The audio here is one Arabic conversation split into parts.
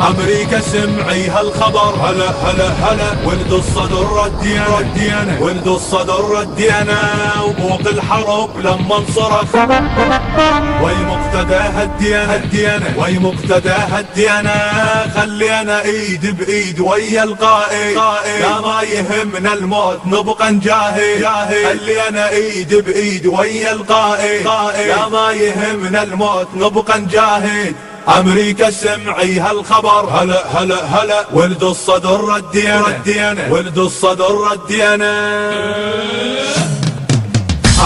امريكا سمعي هالخبر، هلا هلا هلا ولد الصدر ردينا، ولد الصدر ردينا، وبوق الحرب لما انصرف وي مقتدى هدينا، وي مقتدى هدينا، خلينا ايد بايد ويا القائد، لا ما يهمنا الموت نبقى نجاهد، خلينا ايد بايد ويا القائد، لا ما يهمنا الموت نبقى نجاهد. امريكا سمعي هالخبر، هلا هلا هلا ولد الصدر ردينا، ولد الصدر ردينا.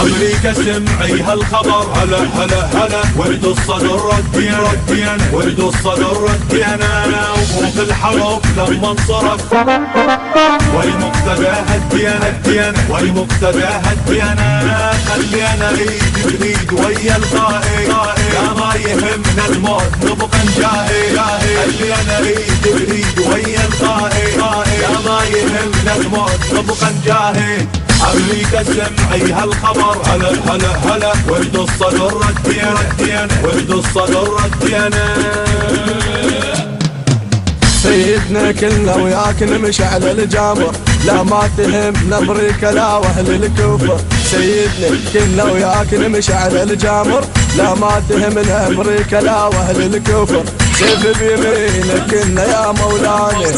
امريكا سمعي هالخبر، هلا هلا هلا ولد الصدر ردينا، ولد الصدر ردينا، وبوق الحرب لما انصرف وي مقتدى هدينا، وي مقتدى هدينا، خلينا ايد بايد ويا القائد، لا ما يهمنا الموت نبقى نجاهد، خلينا ايد بايد ويا القائد، لا ما يهمنا الموت نبقى نجاهد. امريكا سمعي هالخبر، هلا هلا هلا ولد الصدر ردينا، ولد الصدر ردينا. سيدنا كلنا وياك نمشي على الجامر، لا ما تهمنا امريكا لا واهل الكفر. سيدنا كلنا وياك نمشي على الجامر، لا ما تهمنا امريكا لا واهل الكفر. سيف بيمينك كنا يا مولانا،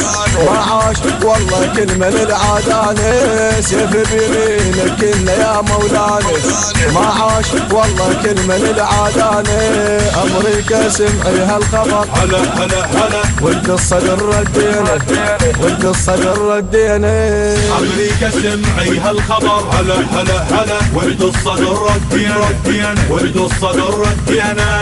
ما عاش والله كل من العادانه. سيف بيمينك كنا يا مولانا، ما عاش والله كل من العادانه. امريكا سمعي هالخبر، هلا هلا هلا ولد الصدر ردينا، ولد الصدر ردينا. امريكا سمعي هالخبر، هلا هلا هلا ولد الصدر ردينا، ولد الصدر ردينا.